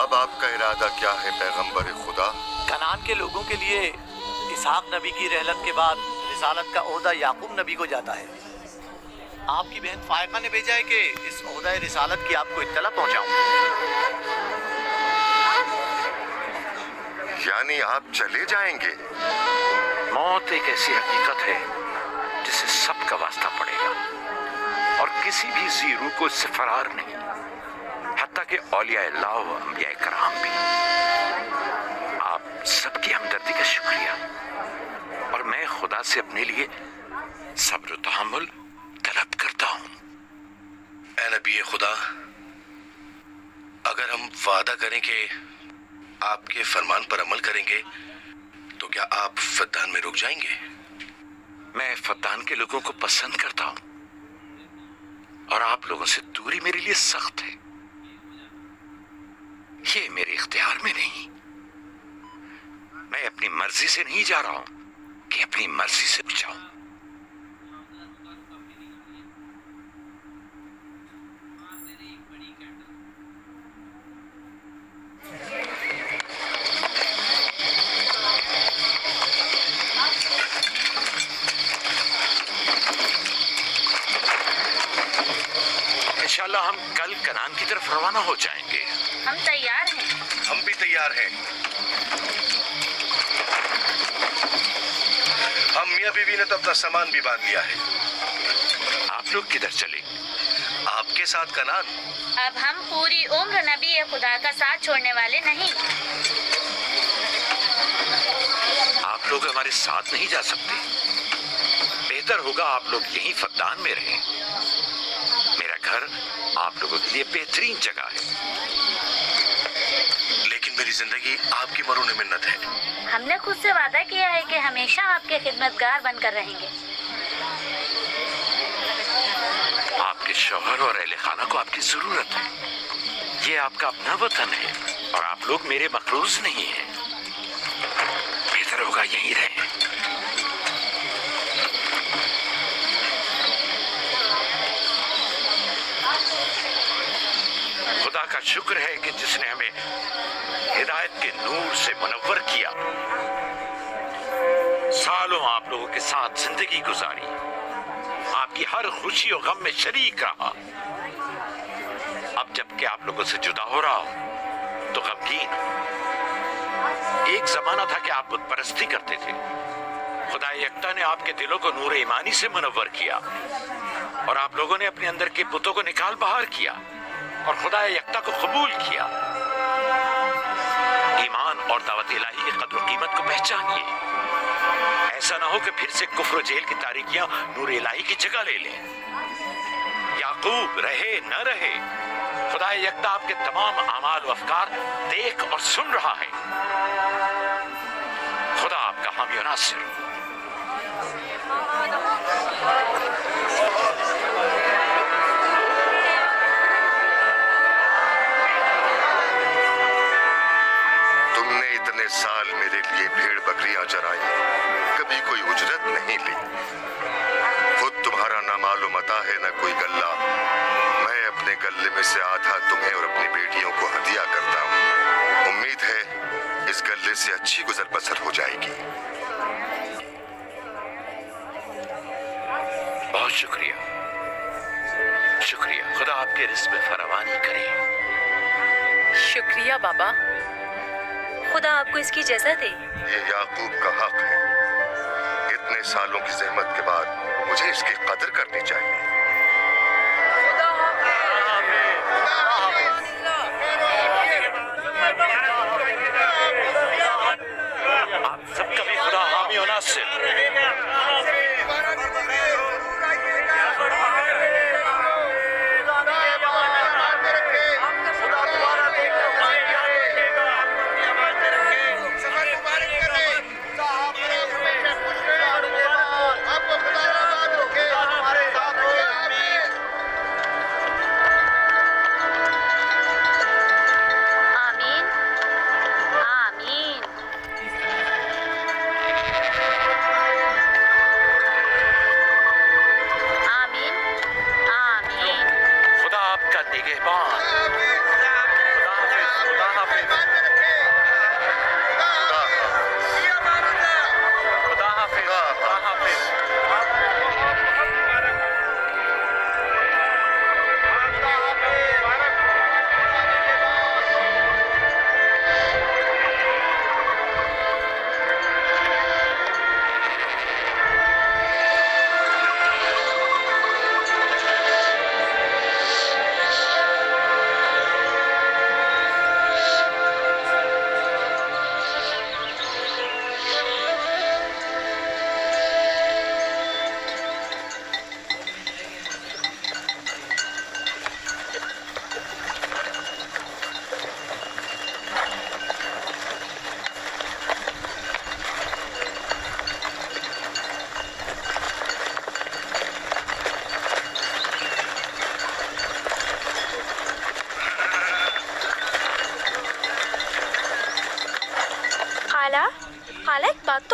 अब आपका इरादा क्या है पैगंबर खुदा? कनान के लोगों के लिए इसहाक नबी की रहलत के बाद रिसालत का ओहदा याकूब नबी को जाता है। आपकी बहन फायका ने भेजा है कि इस ओहदा रिसालत की आपको इत्तला पहुंचाऊं। यानी आप चले जाएंगे? मौत एक ऐसी हकीकत है जिसे सबका वास्ता पड़ेगा और किसी भी जी रूह को इससे फरार नहीं, हत्ता कि औलिया अल्लाह व अंबिया कराम भी। आप सबकी हमदर्दी का शुक्रिया, और मैं खुदा से अपने लिए सब्र व तहम्मुल तलब करता हूँ। ऐ नबी खुदा, अगर हम वादा करें कि आपके फरमान पर अमल करेंगे तो क्या आप फद्दान में रुक जाएंगे? मैं फद्दान के लोगों को पसंद करता हूँ और आप लोगों से दूरी मेरे लिए सख्त है। ये मेरे इख्तियार में नहीं। मैं अपनी मर्जी से नहीं जा रहा हूं कि अपनी मर्जी से जाऊं। इंशाल्लाह हम कल कनान की तरफ रवाना हो जाएंगे। हम तैयार हैं। हम भी तैयार हैं। हम मियां बीवी ने तो अपना सामान भी बांध लिया है। आप लोग किधर चले? आपके साथ कनान। अब हम पूरी उम्र नबी खुदा का साथ छोड़ने वाले नहीं। आप लोग हमारे साथ नहीं जा सकते। बेहतर होगा आप लोग यहीं फद्दान में रहें। मेरा घर आप लोगों के लिए बेहतरीन जगह है। लेकिन मेरी जिंदगी आपकी मरून मिन्नत है। हमने खुद से वादा किया है कि हमेशा आपके खिदमतगार बनकर रहेंगे। आपके शौहर और अहले खाना को आपकी जरूरत है। ये आपका अपना वतन है और आप लोग मेरे मखरूज नहीं हैं। बेहतर होगा यहीं रहें। खुदा का शुक्र है कि जिसने हमें हिदायत के नूर से मुनव्वर किया। सालों आप लोगों के साथ जिंदगी गुजारी, आपकी हर खुशी और गम में शरीक रहा। अब जबकि आप लोगों से जुदा हो रहा हो तो गमगीन। एक जमाना था कि आप बुत परस्ती करते थे। खुदा यकता ने आपके दिलों को नूर ईमानी से मुनव्वर किया और आप लोगों ने अपने अंदर के बुतों को निकाल बाहर किया और खुदा यकता को कबूल किया। ईमान और दावत इलाही की कद्र कीमत को पहचानिए। ऐसा ना हो कि फिर से कुफ्र और जेल की तारीकियां नूर इलाही की जगह ले लें। याकूब रहे न रहे, खुदा यकता आपके तमाम अमाल व अफकार देख और सुन रहा है। खुदा आपका हामी और नासिर। तुमने इतने साल मेरे लिए भेड़ बकरियां चराई, कभी कोई उजरत नहीं ली। खुद तुम्हारा ना मालूम अता है ना कोई गल्ला। मैं अपने गल्ले में से आधा तुम्हें और अपनी बेटियों को हदिया करता हूँ। उम्मीद है इस गल्ले से अच्छी गुजर बसर हो जाएगी। बहुत शुक्रिया, शुक्रिया। खुदा आपके रिज़्क़ में फरावानी करे। शुक्रिया बाबा। खुदा आपको इसकी इजाजत दे। ये याकूब का हक है। इतने सालों की जहमत के बाद मुझे इसकी कदर करनी चाहिए। आप सबका भी खुदा हामी और नासिर।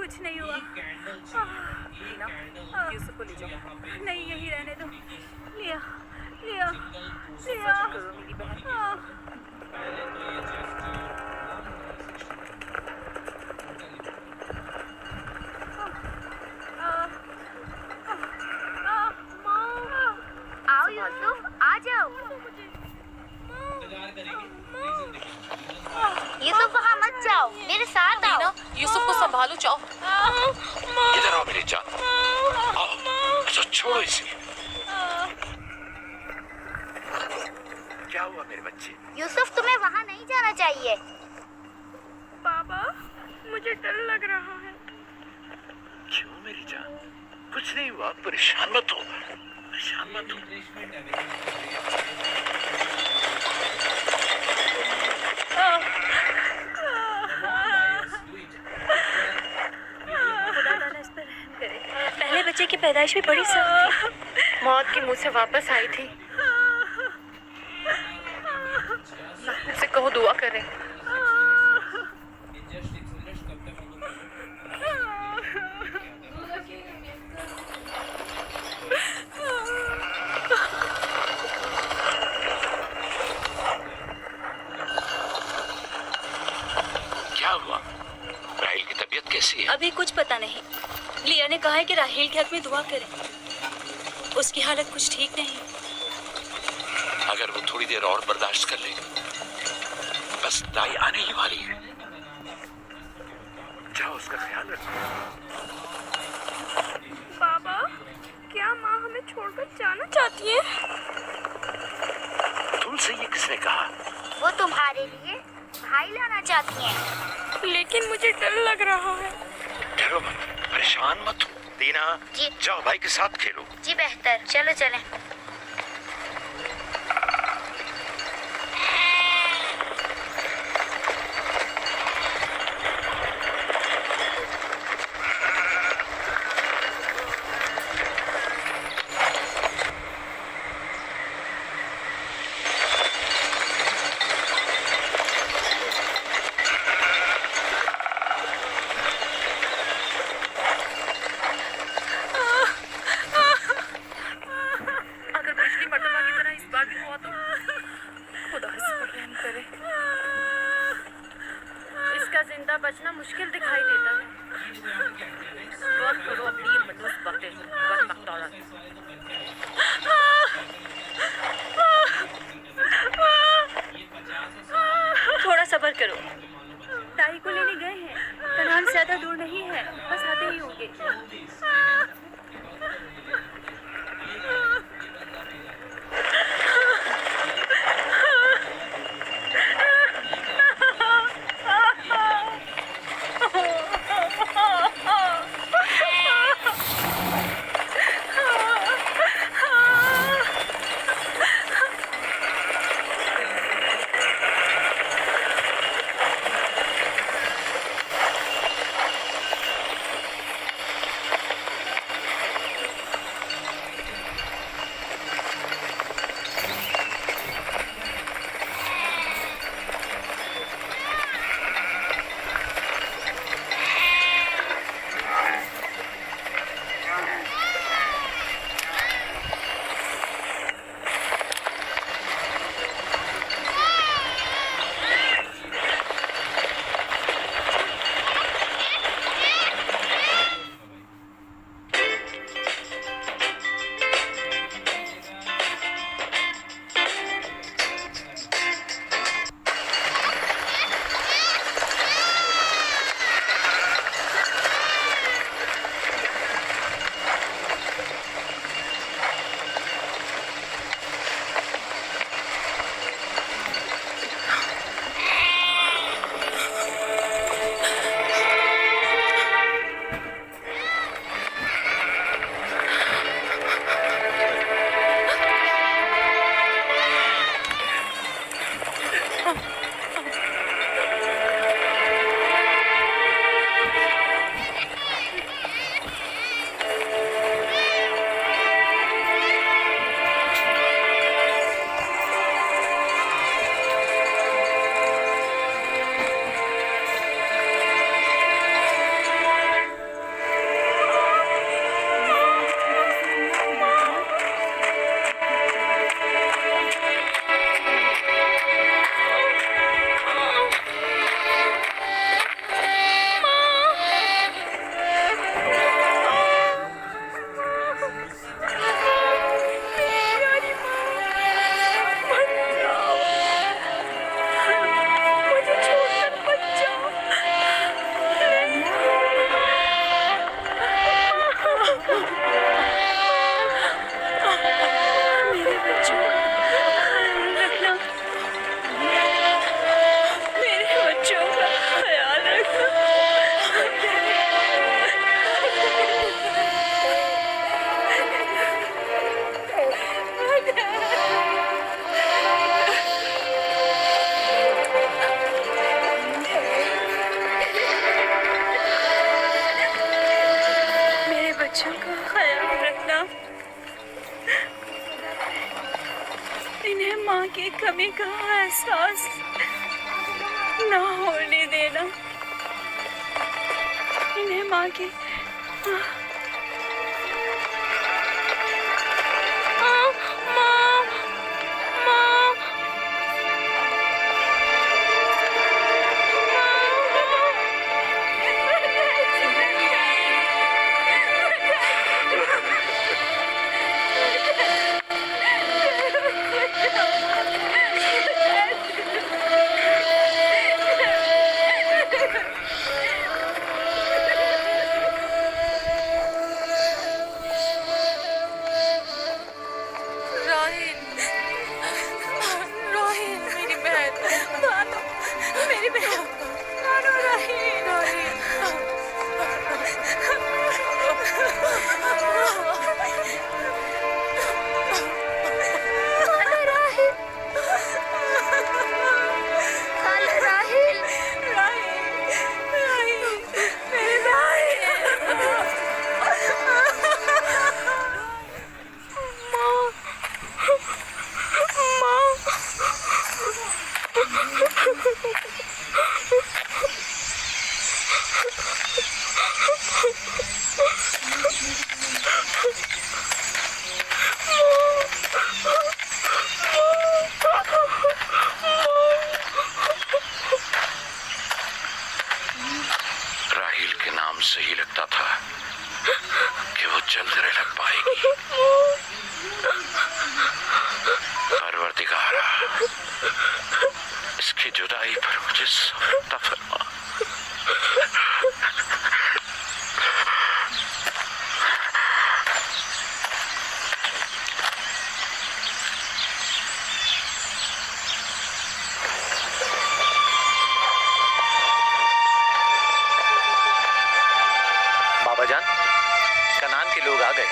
कुछ नहीं हुआ। लीना, यूसुफ को ले जाओ। नहीं, यहीं रहने दो। लिया लिया लिया। करो मेरी बहन। आओ यूसुफ, आ जाओ। यूसुफ वहाँ मत जाओ, मेरे साथ आओ। लीना, यूसुफ को संभालो, जाओ। इधर आओ मेरी जान, आओ। अच्छा छोड़ो इसे। क्या हुआ मेरे बच्चे? यूसुफ तुम्हें वहाँ नहीं जाना चाहिए। पापा, मुझे डर लग रहा है। क्यों मेरी जान? कुछ नहीं हुआ, परेशान मत हो, परेशान मत हो। खुदा ताला इस पर रहम करे। पहले बच्चे की पैदाइश भी बड़ी सख्त थी, मौत के मुंह से वापस आई थी। उसे कहो दुआ करें। क्या हुआ? राहिल की तबीयत कैसी है? अभी कुछ पता नहीं। लिया ने कहा है कि राहील के हक में दुआ करें। उसकी हालत कुछ ठीक नहीं। अगर वो थोड़ी देर और बर्दाश्त कर ले, बस दाई आने ही वाली है। जाओ, उसका ख्याल रखो। पापा, क्या माँ हमें छोड़कर जाना चाहती है? तुमसे ये किसने कहा? वो तुम्हारे लिए भाई लाना चाहती हैं। लेकिन मुझे डर लग रहा है। डरो मत, परेशान मत हो। दीना, जी। जाओ भाई के साथ खेलो। जी बेहतर, चलो चलें। माँ की कमी का एहसास ना होने देना। इन्हें माँ की से ही लगता था कि वो जल्द लग पाएगी। परवरदिगारा, इसकी जुदाई पर मुझे सब्र फरमा। जान, कनान के लोग आ गए।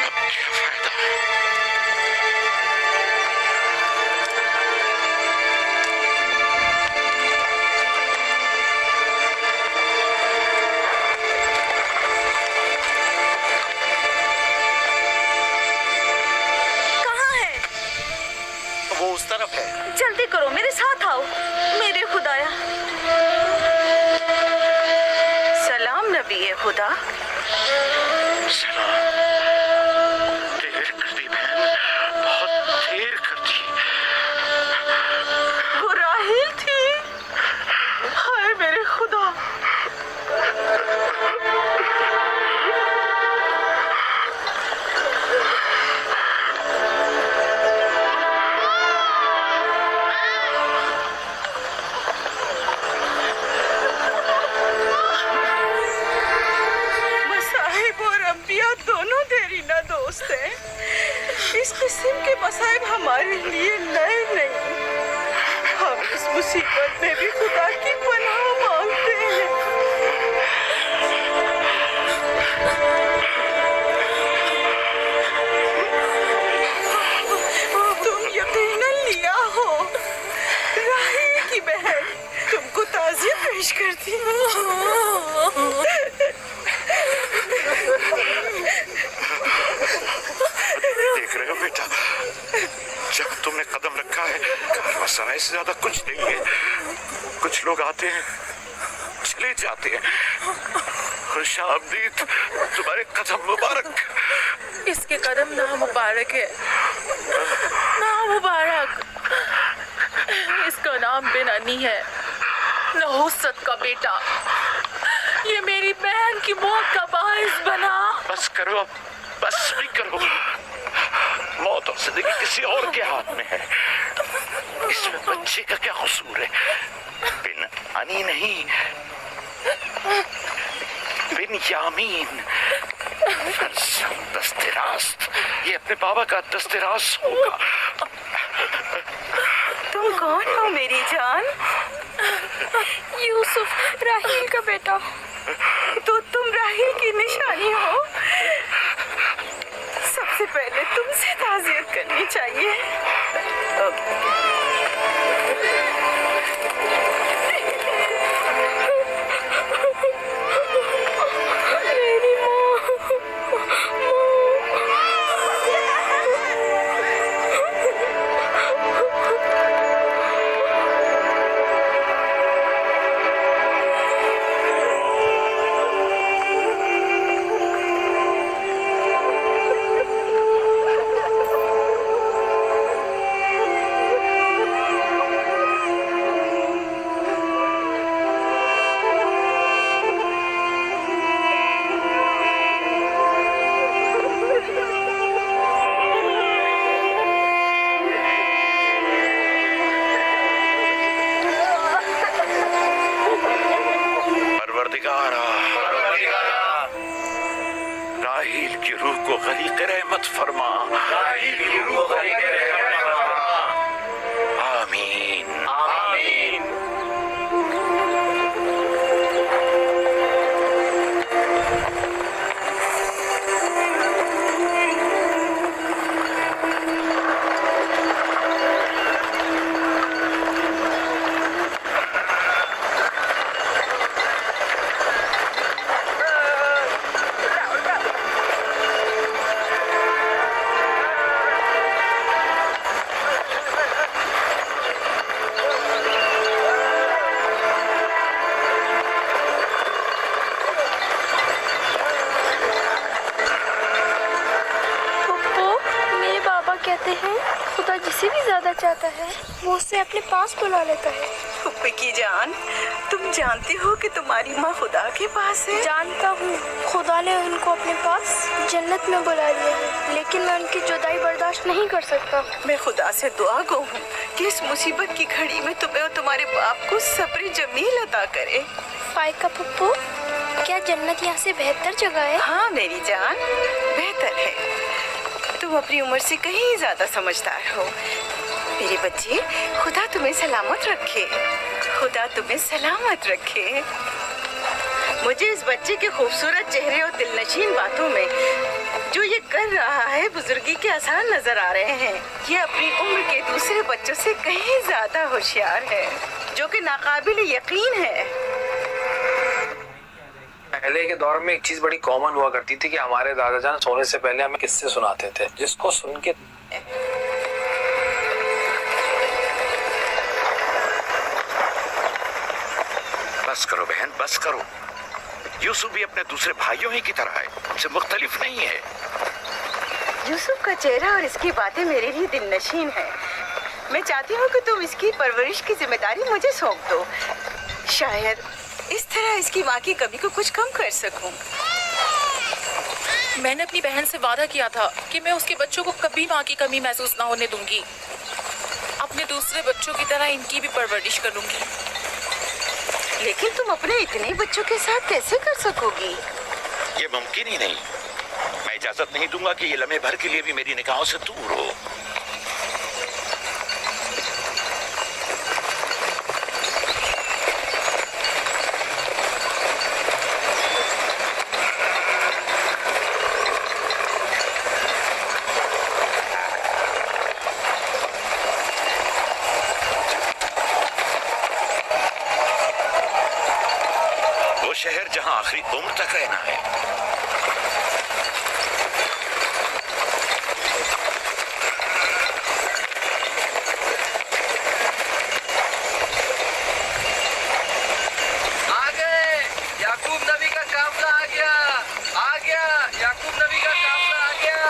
अब क्या फायदा? कहाँ है? वो उस तरफ है। जल्दी करो, मेरे साथ आओ। मेरे खुदाया। नबी खुदा। सलाम। देर कर दी बहन, बहुत देर कर दी। वो राहिल थी। हाय मेरे खुदा। दोस्त है। इस किस्म के मसाइब हमारे लिए नए नहीं। हम इस मुसीबत में भी खुदा की पनाह मांगते हैं। तुम यकीनन लिया हो। राहिल की बहन तुमको ताज़ियत पेश करती हूँ। देख रहे हो बेटा, जब तुमने कदम रखा है कारवां से ज्यादा कुछ नहीं है। कुछ लोग आते हैं, चले जाते हैं। खुशामदीद तुम्हारे कदम मुबारक। इसके कदम ना मुबारक है, ना मुबारक। इसका नाम बेनानी है, नहुसत का बेटा। ये मेरी बहन की मौत का बाइस बना। बस करो, बस भी करो। मौत और जिंदगी किसी और के हाथ में है। इसमें बच्चे का क्या कसूर है? बेनानी नहीं, बिन्यामीन। दस्तरास्त, ये अपने बाबा का दस्तरास्त होगा। तुम कौन हो मेरी जान? यूसुफ, राहील का बेटा। तो तुम राहील की निशानी हो। सबसे पहले तुमसे ताज़ियत करनी चाहिए। मेरी माँ। रहमत फरमा। राहील की रूह करके रहमत फरमा। आमीन आमीन। कहते हैं खुदा जिसे भी ज्यादा चाहता है वो उससे अपने पास बुला लेता है। फुप्पी की जान, तुम जानती हो कि तुम्हारी माँ खुदा के पास है? जानता हूँ, खुदा ने उनको अपने पास जन्नत में बुला लिया है, लेकिन मैं उनकी जुदाई बर्दाश्त नहीं कर सकता। मैं खुदा से दुआ गो हूँ कि इस मुसीबत की घड़ी में तुम्हें और तुम्हारे बाप को सब्र जमील अता करे। फाइका पप्पू, क्या जन्नत यहाँ से बेहतर जगह है? हाँ मेरी जान, बेहतर है। तुम अपनी उम्र से कहीं ज्यादा समझदार हो मेरे बच्चे। खुदा तुम्हें सलामत रखे, खुदा तुम्हें सलामत रखे। मुझे इस बच्चे के खूबसूरत चेहरे और दिलनशीन बातों में जो ये कर रहा है बुजुर्गी के आसार नजर आ रहे हैं। ये अपनी उम्र के दूसरे बच्चों से कहीं ज्यादा होशियार है, जो कि नाकाबिल यकीन है। पहले के दौर में एक चीज बड़ी कॉमन हुआ करती थी कि हमारे दादा जान सोने से पहले हमें किस्से सुनाते थे, जिसको सुन के बस करो बहन, बस करो। यूसुफ भी अपने दूसरे भाइयों ही की तरह है, हमसे मुख्तलिफ नहीं है। यूसुफ का चेहरा और इसकी बातें मेरे लिए दिलनशीन है। मैं चाहती हूँ कि तुम इसकी परवरिश की जिम्मेदारी मुझे सौंप दो। शायद इस तरह इसकी माँ की कमी को कुछ कम कर सकूं। मैंने अपनी बहन से वादा किया था कि मैं उसके बच्चों को कभी माँ की कमी महसूस ना होने दूंगी। अपने दूसरे बच्चों की तरह इनकी भी परवरिश करूंगी। लेकिन तुम अपने इतने बच्चों के साथ कैसे कर सकोगी? ये मुमकिन ही नहीं। मैं इजाजत नहीं दूंगा कि ये लम्हे भर के लिए भी मेरी निगाहों से दूर हो। शहर जहां आखिरी उम्र तक रहना है। आ गए, याकूब नबी का काफिला आ गया, आ गया, याकूब नबी का काफिला आ गया।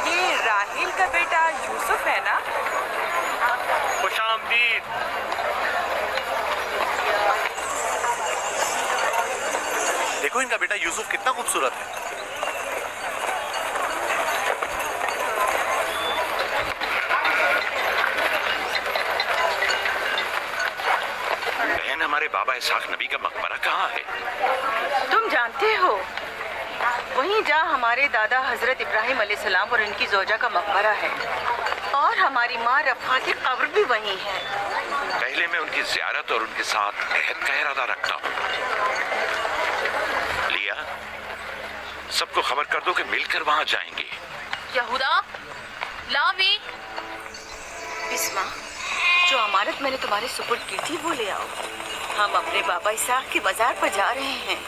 ये राहील का बेटा यूसुफ है ना? खुशामदीद। देखो इनका बेटा यूसुफ कितना खूबसूरत है। बहन, हमारे बाबा इसहाक नबी का मकबरा कहाँ है? तुम जानते हो वहीं जहाँ हमारे दादा हजरत इब्राहिम अलैहिस्सलाम और इनकी जोजा का मकबरा है, और हमारी माँ रफ़ा की कब्र भी वहीं है। पहले मैं उनकी ज़ियारत और उनके साथ रहत का इरादा रखता हूँ। लिया, सबको खबर कर दो कि मिलकर वहां जाएंगे। यहूदा, लावी। बिस्मा, जो अमानत मैंने तुम्हारे सुपुर्द की थी वो ले आओ। हम अपने बाबा इसहाक के बाजार पर जा रहे हैं।